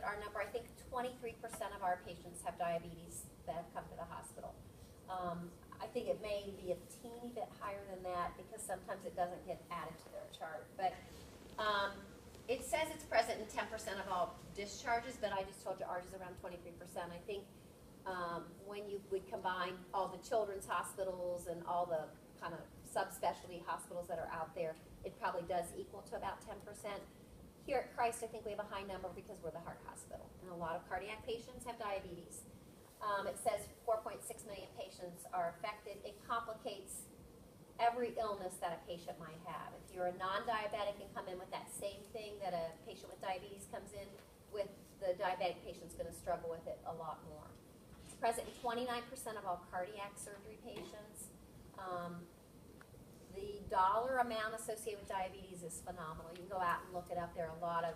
our number, I think 23% of our patients have diabetes that have come to the hospital. I think it may be a teeny bit higher than that because sometimes it doesn't get added to their chart. But it says it's present in 10% of all discharges, but I just told you ours is around 23%. I think when you would combine all the children's hospitals and all the kind of subspecialty hospitals that are out there, it probably does equal to about 10%. Here at Christ, I think we have a high number because we're the heart hospital, and a lot of cardiac patients have diabetes. It says 4.6 million patients are affected. It complicates every illness that a patient might have. If you're a non-diabetic and come in with that same thing that a patient with diabetes comes in with, the diabetic patient's going to struggle with it a lot more. It's present in 29% of all cardiac surgery patients. The dollar amount associated with diabetes is phenomenal. You can go out and look it up. There are a lot of,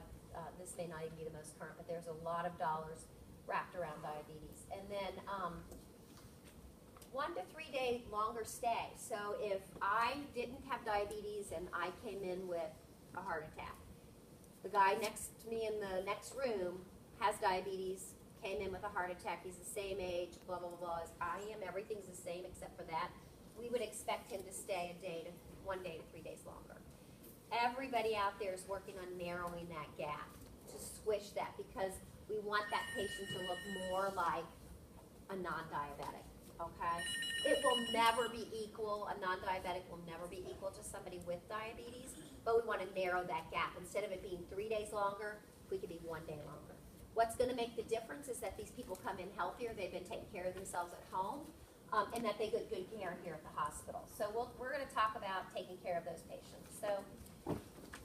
this may not even be the most current, but there's a lot of dollars wrapped around diabetes. And then 1 to 3 day longer stay. So if I didn't have diabetes and I came in with a heart attack, the guy next to me in the next room has diabetes, came in with a heart attack, he's the same age, blah, blah, blah, as I am, everything's the same except for that. We would expect him to stay 1 day to 3 days longer. Everybody out there is working on narrowing that gap to squish that because we want that patient to look more like a non-diabetic, okay? It will never be equal, a non-diabetic will never be equal to somebody with diabetes, but we want to narrow that gap. Instead of it being 3 days longer, we could be 1 day longer. What's going to make the difference is that these people come in healthier, they've been taking care of themselves at home, and that they get good care here at the hospital. So we're going to talk about taking care of those patients. So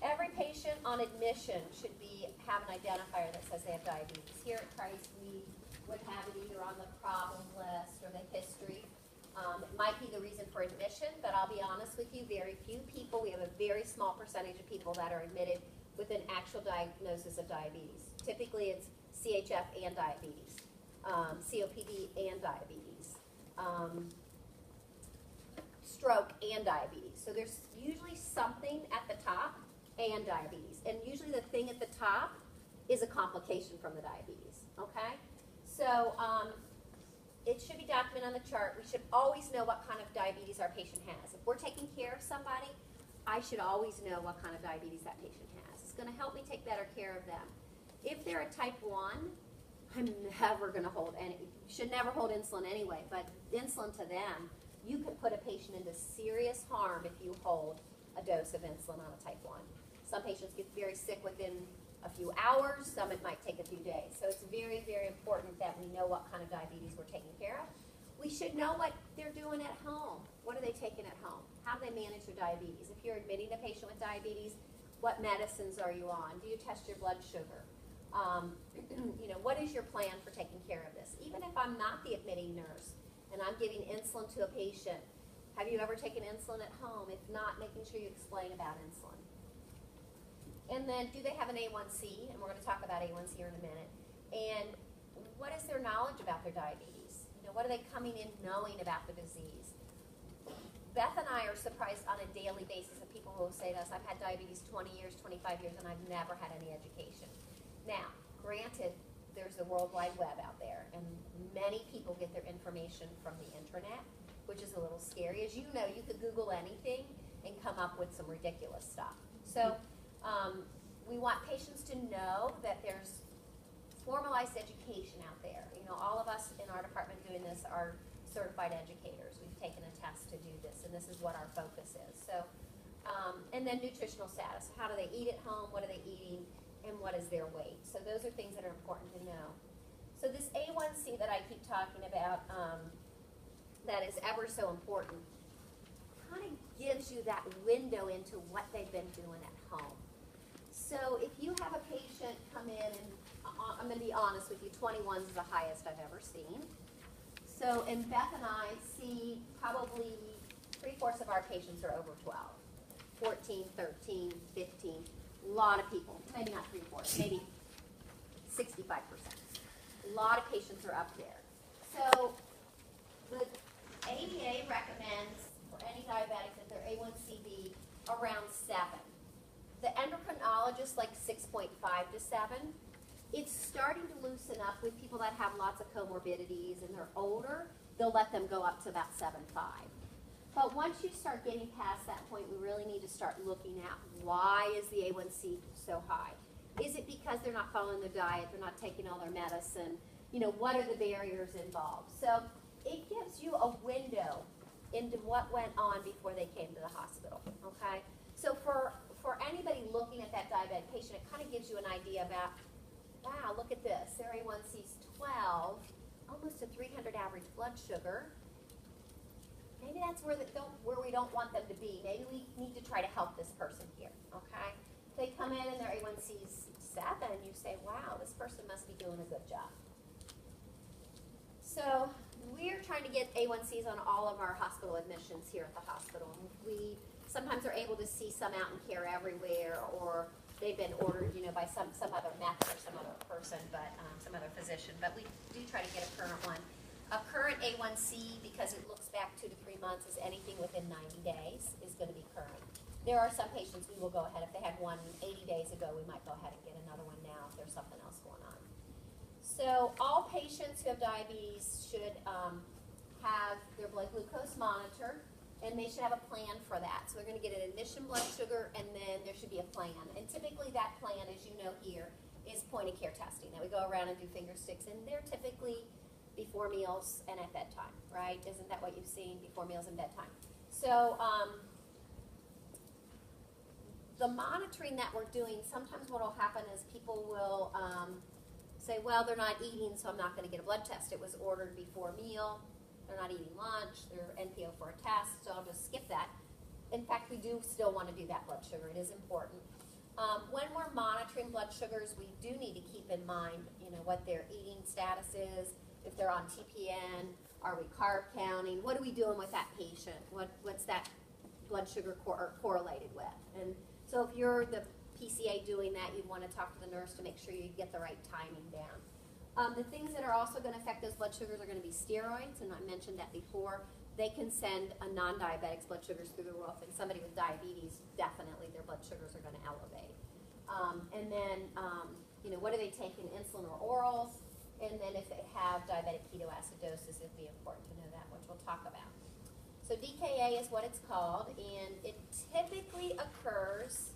every patient on admission should have an identifier that says they have diabetes. Here at Christ, we would have it either on the problem list or the history. It might be the reason for admission, but I'll be honest with you, very few people, we have a very small percentage of people that are admitted with an actual diagnosis of diabetes. Typically it's CHF and diabetes, COPD and diabetes, stroke and diabetes. So there's usually something at the top and diabetes. And usually the thing at the top is a complication from the diabetes, okay? So it should be documented on the chart. We should always know what kind of diabetes our patient has. If we're taking care of somebody, I should always know what kind of diabetes that patient has. It's going to help me take better care of them. If they're a type 1, I'm never going to hold any, should never hold insulin anyway, but insulin to them, you could put a patient into serious harm if you hold a dose of insulin on a type 1. Some patients get very sick within a few hours, some it might take a few days. So it's very, very important that we know what kind of diabetes we're taking care of. We should know what they're doing at home. What are they taking at home? How do they manage their diabetes? If you're admitting a patient with diabetes, what medicines are you on? Do you test your blood sugar? You know, what is your plan for taking care of this? Even if I'm not the admitting nurse and I'm giving insulin to a patient, have you ever taken insulin at home? If not, making sure you explain about insulin. And then, do they have an A1C? And we're going to talk about A1C here in a minute. And what is their knowledge about their diabetes? You know, what are they coming in knowing about the disease? Beth and I are surprised on a daily basis of people who will say to us, I've had diabetes 20 years, 25 years, and I've never had any education. Now, granted, there's the World Wide Web out there, and many people get their information from the internet, which is a little scary. As you know, you could Google anything and come up with some ridiculous stuff. So we want patients to know that there's formalized education out there. You know, all of us in our department doing this are certified educators. We've taken a test to do this, and this is what our focus is. So, and then nutritional status. How do they eat at home? What are they eating? And what is their weight? So those are things that are important to know. So this A1C that I keep talking about, that is ever so important, kind of gives you that window into what they've been doing at home. So if you have a patient come in, and I'm going to be honest with you, 21 is the highest I've ever seen. So, and Beth and I see probably 3/4 of our patients are over 12, 14, 13, 15. A lot of people, maybe not 3/4, maybe 65%. A lot of patients are up there. So the ADA recommends for any diabetic that their A1C be around 7. The endocrinologist like 6.5 to 7. It's starting to loosen up with people that have lots of comorbidities and they're older. They'll let them go up to about 7.5. But once you start getting past that point, we really need to start looking at why is the A1C so high? Is it because they're not following their diet, they're not taking all their medicine? You know, what are the barriers involved? So it gives you a window into what went on before they came to the hospital, okay? So for anybody looking at that diabetic patient, it kind of gives you an idea about, wow, look at this. Their A1C's 12, almost a 300 average blood sugar. Maybe that's where we don't want them to be. Maybe we need to try to help this person here, okay? They come in and their A1C's 7, you say, wow, this person must be doing a good job. So we're trying to get A1Cs on all of our hospital admissions here at the hospital. We sometimes are able to see some out in care everywhere, or they've been ordered, you know, by some other method or some other person, but some other physician. But we do try to get a current one. A current A1C, because it looks back 2 to 3 months, is anything within 90 days is going to be current. There are some patients we will go ahead, if they had one 80 days ago, we might go ahead and get another one now if there's something else going on. So all patients who have diabetes should have their blood glucose monitored, and they should have a plan for that. So they're going to get an admission blood sugar, and then there should be a plan. And typically that plan, as you know here, is point-of-care testing. Now we go around and do finger sticks, and they're typically before meals and at bedtime, right? Isn't that what you've seen, before meals and bedtime? So the monitoring that we're doing, sometimes what will happen is people will say, well, they're not eating, so I'm not going to get a blood test. It was ordered before meal. They're not eating lunch. They're NPO for a test, so I'll just skip that. In fact, we do still want to do that blood sugar. It is important. When we're monitoring blood sugars, we do need to keep in mind, you know, what their eating status is. If they're on TPN, are we carb counting? What are we doing with that patient? What's that blood sugar correlated with? And so if you're the PCA doing that, you want to talk to the nurse to make sure you get the right timing down. The things that are also going to affect those blood sugars are going to be steroids, and I mentioned that before. They can send a non-diabetic's blood sugars through the roof, and somebody with diabetes, definitely their blood sugars are going to elevate. And then, you know, what are they taking, insulin or orals? And then if they have diabetic ketoacidosis, it'd be important to know that, which we'll talk about. So DKA is what it's called, and it typically occurs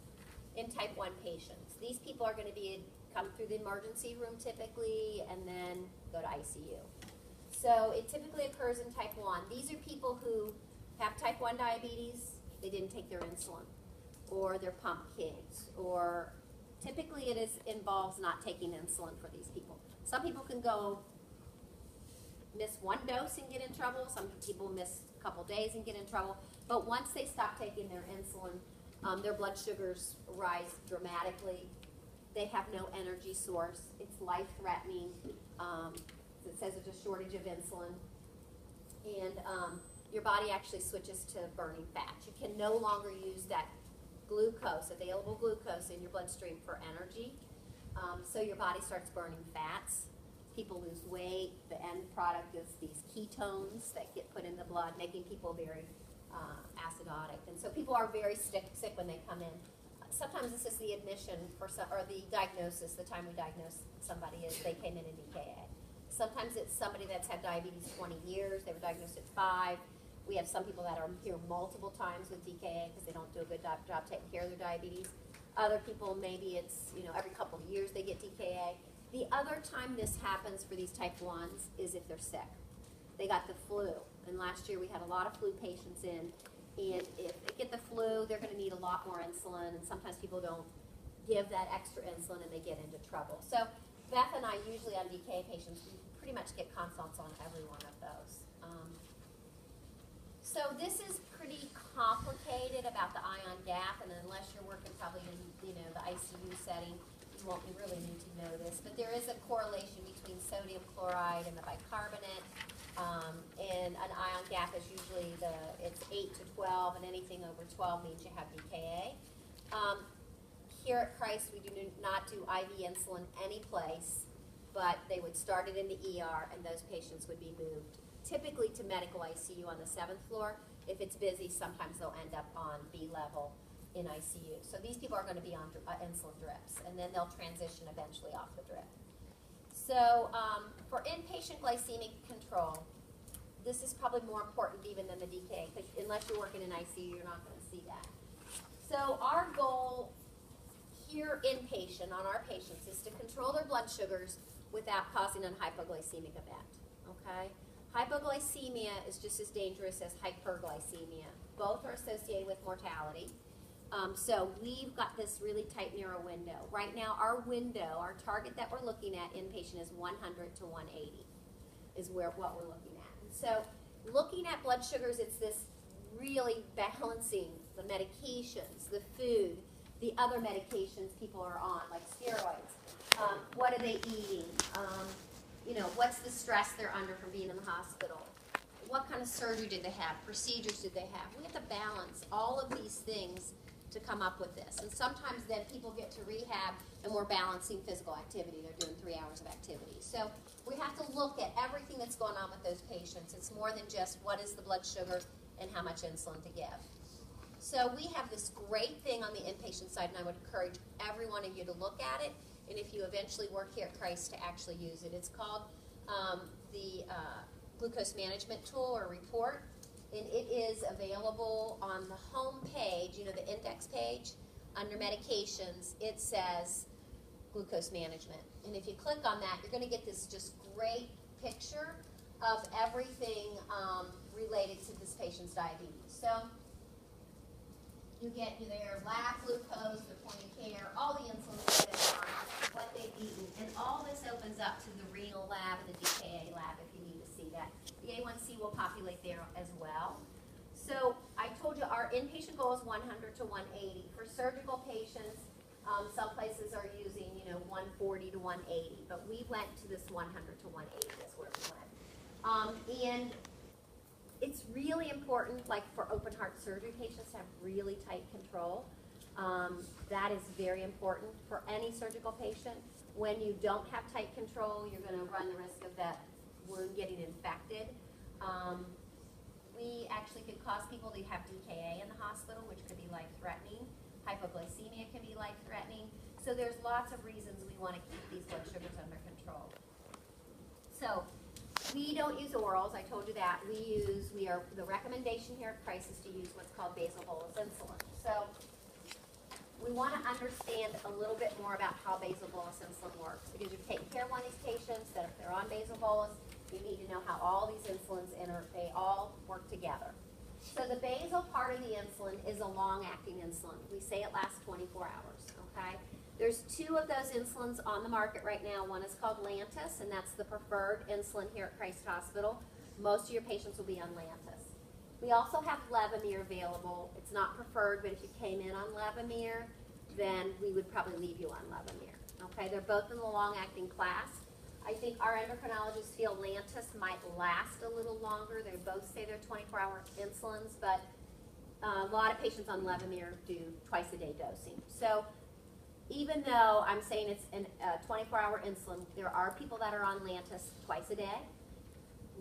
in type 1 patients. These people are going to come through the emergency room typically and then go to ICU. So it typically occurs in type 1. These are people who have type 1 diabetes, they didn't take their insulin, or they're pump kids, or typically involves not taking insulin for these people. Some people can miss one dose and get in trouble. Some people miss a couple days and get in trouble. But once they stop taking their insulin, their blood sugars rise dramatically. They have no energy source. It's life-threatening. It says there's a shortage of insulin. And your body actually switches to burning fat. You can no longer use that glucose, available glucose in your bloodstream for energy. So your body starts burning fats. People lose weight. The end product is these ketones that get put in the blood, making people very acidotic. And so people are very sick when they come in. Sometimes this is the admission or the diagnosis, the time we diagnose somebody is they came in DKA. Sometimes it's somebody that's had diabetes 20 years. They were diagnosed at 5. We have some people that are here multiple times with DKA because they don't do a good job taking care of their diabetes. Other people, maybe it's, you know, every couple of years they get DKA. The other time this happens for these type 1s is if they're sick. They got the flu, and last year we had a lot of flu patients in, and if they get the flu, they're going to need a lot more insulin, and sometimes people don't give that extra insulin and they get into trouble. So Beth and I usually on DKA patients, we pretty much get consults on every one of those. So this is pretty complicated about the Ion Gap, and unless you're working probably in, you know, the ICU setting, you won't really need to know this. But there is a correlation between sodium chloride and the bicarbonate, and an Ion Gap is usually it's 8 to 12, and anything over 12 means you have DKA. Here at Christ, we do not do IV insulin any place, but they would start it in the ER, and those patients would be moved typically to medical ICU on the 7th floor. If it's busy, sometimes they'll end up on B level in ICU. So these people are going to be on insulin drips, and then they'll transition eventually off the drip. So for inpatient glycemic control, this is probably more important even than the DKA, because unless you're working in ICU, you're not going to see that. So our goal here inpatient on our patients is to control their blood sugars without causing an hypoglycemic event, okay? Hypoglycemia is just as dangerous as hyperglycemia. Both are associated with mortality. So we've got this really tight, narrow window. Right now, our window, our target that we're looking at inpatient is 100 to 180 is what we're looking at. And so looking at blood sugars, it's this really balancing the medications, the food, the other medications people are on, like steroids. What are they eating? You know, what's the stress they're under from being in the hospital? What kind of surgery did they have? Procedures did they have? We have to balance all of these things to come up with this. And sometimes then people get to rehab and we're balancing physical activity. They're doing 3 hours of activity. So we have to look at everything that's going on with those patients. It's more than just what is the blood sugar and how much insulin to give. So we have this great thing on the inpatient side, and I would encourage every one of you to look at it, and if you eventually work here at Christ, to actually use it. It's called the Glucose Management Tool or Report, and it is available on the home page, you know, the index page. Under medications, it says glucose management. And if you click on that, you're going to get this just great picture of everything related to this patient's diabetes. So you get their lab glucose, their point of care, all the insulin that they're on, what they've eaten, and all this opens up to the renal lab and the DKA lab if you need to see that. The A1C will populate there as well. So I told you our inpatient goal is 100 to 180. For surgical patients, some places are using, you know, 140 to 180, but we went to this 100 to 180. That's where we went. And it's really important, like for open heart surgery patients, to have really tight control. That is very important for any surgical patient. When you don't have tight control, you're going to run the risk of that wound getting infected. We actually could cause people to have DKA in the hospital, which could be life-threatening. Hypoglycemia can be life-threatening. So there's lots of reasons we want to keep these blood sugars under control. So we don't use orals, I told you that. The recommendation here at Christ is to use what's called basal bolus insulin. So we want to understand a little bit more about how basal bolus insulin works, because you're taking care of one of these patients that if they're on basal bolus, you need to know how all these insulins they all work together. So the basal part of the insulin is a long-acting insulin. We say it lasts 24 hours, okay? There's 2 of those insulins on the market right now. One is called Lantus, and that's the preferred insulin here at Christ Hospital. Most of your patients will be on Lantus. We also have Levemir available. It's not preferred, but if you came in on Levemir, then we would probably leave you on Levemir. Okay, they're both in the long-acting class. I think our endocrinologists feel Lantus might last a little longer. They both say they're 24-hour insulins, but a lot of patients on Levemir do twice-a-day dosing. So even though I'm saying it's a 24-hour insulin, there are people that are on Lantus twice a day,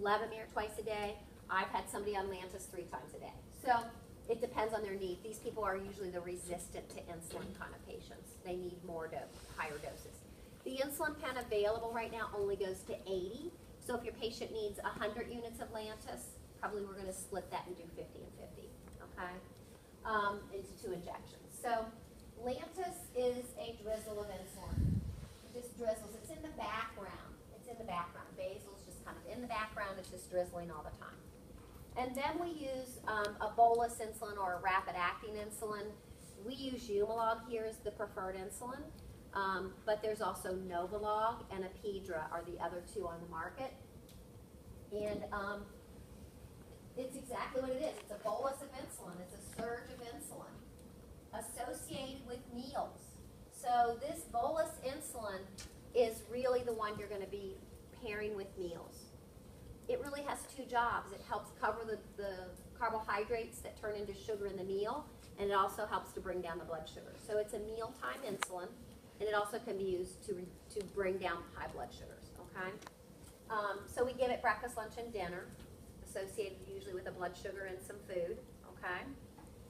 Levemir twice a day. I've had somebody on Lantus 3 times a day. So it depends on their need. These people are usually the resistant to insulin kind of patients. They need more higher doses. The insulin pen available right now only goes to 80. So if your patient needs 100 units of Lantus, probably we're going to split that and do 50 and 50, okay, into 2 injections. So Lantus is a drizzle of insulin. It just drizzles. It's in the background. It's in the background. Basal's just kind of in the background. It's just drizzling all the time. And then we use a bolus insulin or a rapid-acting insulin. We use Humalog here as the preferred insulin, but there's also Novolog and Apidra are the other 2 on the market. And it's exactly what it is. It's a bolus of insulin. It's a surge of insulin associated with meals. So this bolus insulin is really the one you're going to be pairing with meals. It really has 2 jobs. It helps cover the carbohydrates that turn into sugar in the meal, and it also helps to bring down the blood sugar. So it's a mealtime insulin, and it also can be used to bring down high blood sugars, okay? So we give it breakfast, lunch, and dinner, associated usually with a blood sugar and some food, okay?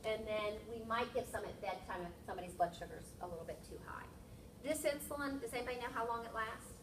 And then we might give some at bedtime if somebody's blood sugar's a little bit too high. This insulin, does anybody know how long it lasts?